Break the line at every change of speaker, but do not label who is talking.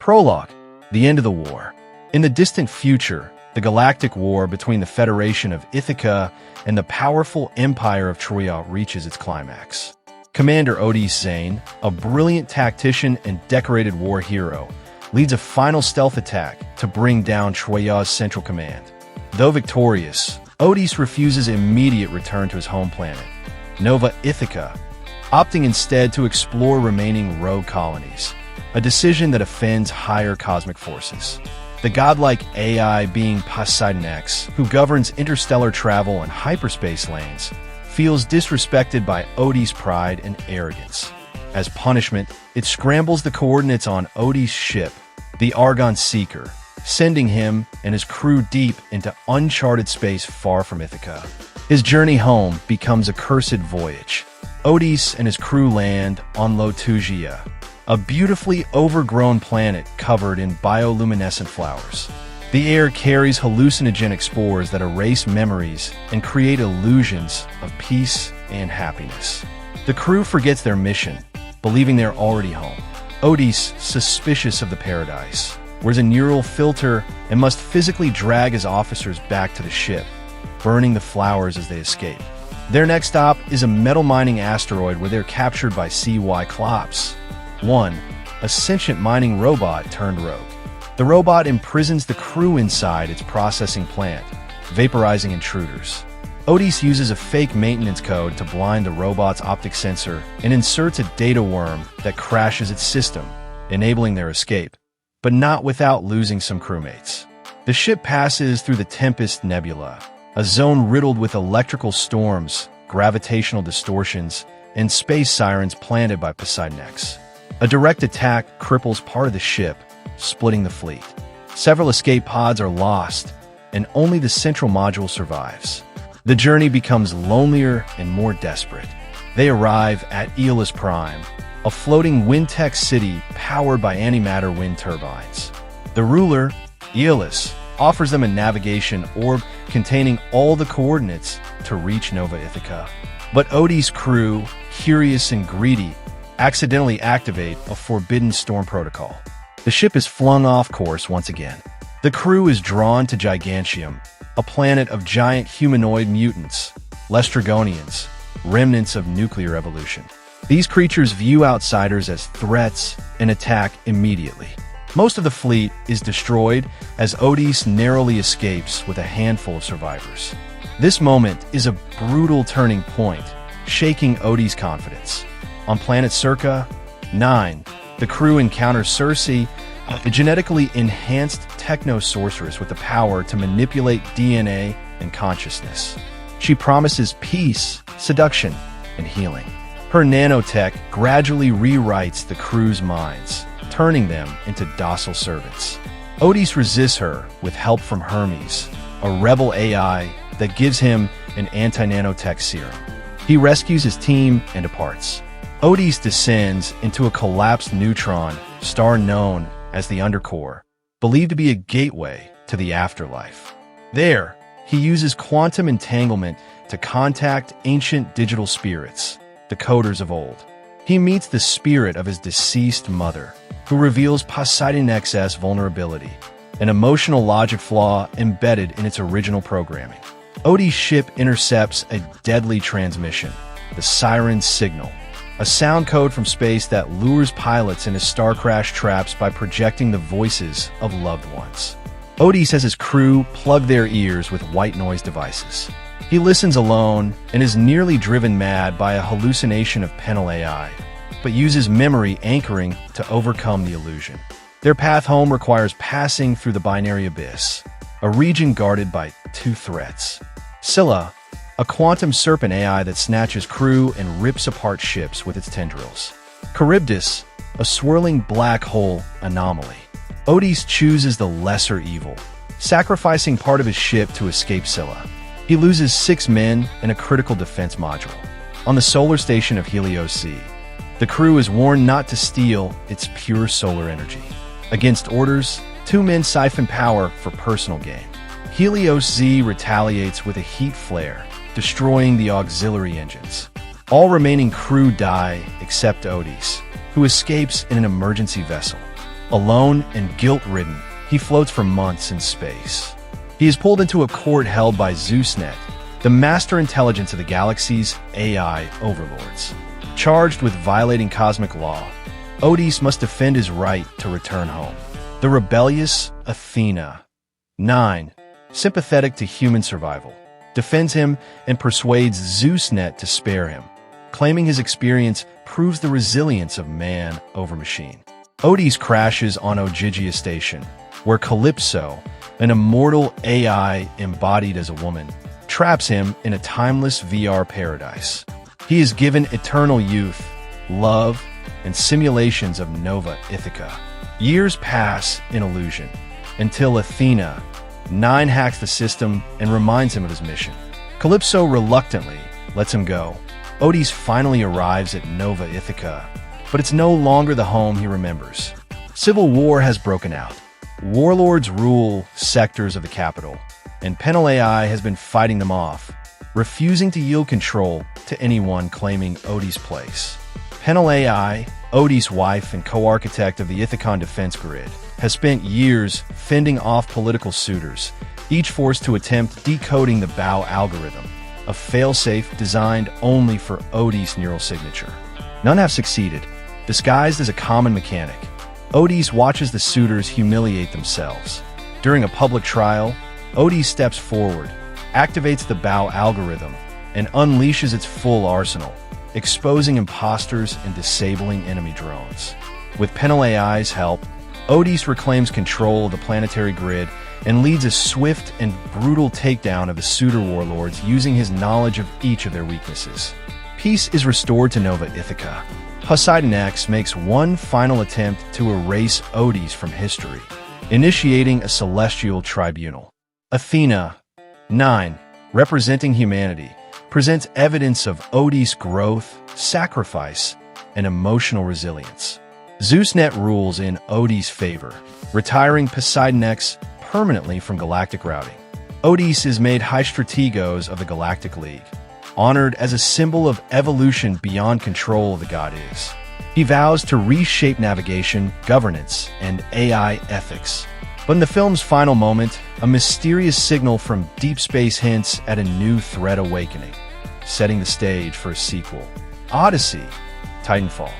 Prologue: The End of the War. In the distant future, the galactic war between the Federation of Ithaca and the powerful Empire of Troia reaches its climax. Commander Odysseus, a brilliant tactician and decorated war hero, leads a final stealth attack to bring down Troya's central command. Though victorious, Odysseus refuses immediate return to his home planet, Nova Ithaca, opting instead to explore remaining rogue colonies, a decision that offends higher cosmic forces. The godlike AI being Poseidon-X, who governs interstellar travel and hyperspace lanes, feels disrespected by Odysseus' pride and arrogance. As punishment, it scrambles the coordinates on Odysseus' ship, the Argon Seeker, sending him and his crew deep into uncharted space far from Ithaca. His journey home becomes a cursed voyage. Odysseus and his crew land on Lotugia, a beautifully overgrown planet covered in bioluminescent flowers. The air carries hallucinogenic spores that erase memories and create illusions of peace and happiness. The crew forgets their mission, believing they're already home. Odysseus, suspicious of the paradise, wears a neural filter and must physically drag his officers back to the ship, burning the flowers as they escape. Their next stop is a metal mining asteroid where they're captured by Cyclops, a sentient mining robot turned rogue. The robot imprisons the crew inside its processing plant, vaporizing intruders. Odysseus uses a fake maintenance code to blind the robot's optic sensor and inserts a data worm that crashes its system, enabling their escape, but not without losing some crewmates. The ship passes through the Tempest Nebula, a zone riddled with electrical storms, gravitational distortions, and space sirens planted by Poseidon-X. A direct attack cripples part of the ship, splitting the fleet. Several escape pods are lost, and only the central module survives. The journey becomes lonelier and more desperate. They arrive at Aeolus Prime, a floating wind-tech city powered by antimatter wind turbines. The ruler, Aeolus, offers them a navigation orb containing all the coordinates to reach Nova Ithaca. But Odysseus' crew, curious and greedy, accidentally activate a forbidden storm protocol. The ship is flung off course once again. The crew is drawn to Gigantium, a planet of giant humanoid mutants, Lestrygonians, remnants of nuclear evolution. These creatures view outsiders as threats and attack immediately. Most of the fleet is destroyed as Odysseus narrowly escapes with a handful of survivors. This moment is a brutal turning point, shaking Odysseus' confidence. On planet Circa 9, the crew encounters Circe, a genetically enhanced techno-sorceress with the power to manipulate DNA and consciousness. She promises peace, seduction, and healing. Her nanotech gradually rewrites the crew's minds, turning them into docile servants. Odysseus resists her with help from Hermes, a rebel AI that gives him an anti-nanotech serum. He rescues his team and departs. Odysseus descends into a collapsed neutron star known as the Undercore, believed to be a gateway to the afterlife. There, he uses quantum entanglement to contact ancient digital spirits, the coders of old. He meets the spirit of his deceased mother, who reveals Poseidon-X's vulnerability, an emotional logic flaw embedded in its original programming. Odysseus' ship intercepts a deadly transmission, the Siren Signal, a sound code from space that lures pilots into star crash traps by projecting the voices of loved ones. Odysseus has his crew plug their ears with white noise devices. He listens alone and is nearly driven mad by a hallucination of Penal AI, but uses memory anchoring to overcome the illusion. Their path home requires passing through the binary abyss, a region guarded by two threats. Scylla, a quantum serpent AI that snatches crew and rips apart ships with its tendrils. Charybdis, a swirling black hole anomaly. Odysseus chooses the lesser evil, sacrificing part of his ship to escape Scylla. He loses 6 men and a critical defense module. On the solar station of Helios C, the crew is warned not to steal its pure solar energy. Against orders, 2 men siphon power for personal gain. Helios Z retaliates with a heat flare, destroying the auxiliary engines. All remaining crew die except Odysseus, who escapes in an emergency vessel. Alone and guilt-ridden, he floats for months in space. He is pulled into a court held by ZeusNet, the master intelligence of the galaxy's AI overlords. Charged with violating cosmic law, Odysseus must defend his right to return home. The rebellious Athena, 9, sympathetic to human survival, defends him and persuades ZeusNet to spare him, claiming his experience proves the resilience of man over machine. Odysseus crashes on Ogygia Station, where Calypso, an immortal AI embodied as a woman, traps him in a timeless VR paradise. He is given eternal youth, love, and simulations of Nova Ithaca. Years pass in illusion, until Athena, 9, hacks the system and reminds him of his mission. Calypso reluctantly lets him go. Odysseus finally arrives at Nova Ithaca, but it's no longer the home he remembers. Civil war has broken out. Warlords rule sectors of the capital, and Penal AI has been fighting them off, refusing to yield control to anyone claiming Odysseus' place. Penal AI, Odysseus' wife and co-architect of the Ithacan defense grid, has spent years fending off political suitors, each forced to attempt decoding the Bow algorithm, a failsafe designed only for Odysseus' neural signature. None have succeeded. Disguised as a common mechanic, Odysseus watches the suitors humiliate themselves. During a public trial, Odysseus steps forward, activates the Bow algorithm, and unleashes its full arsenal, exposing imposters and disabling enemy drones. With Penal AI's help, Odysseus reclaims control of the planetary grid and leads a swift and brutal takedown of the suitor warlords using his knowledge of each of their weaknesses. Peace is restored to Nova Ithaca. Poseidon X makes one final attempt to erase Odysseus from history, initiating a celestial tribunal. Athena, 9, representing humanity, presents evidence of Odysseus' growth, sacrifice, and emotional resilience. ZeusNet rules in Odysseus' favor, retiring Poseidon X permanently from galactic routing. Odysseus is made High Strategos of the Galactic League, honored as a symbol of evolution beyond control of the god is. He vows to reshape navigation, governance, and AI ethics. But in the film's final moment, a mysterious signal from deep space hints at a new threat awakening, setting the stage for a sequel, Odyssey, Titanfall.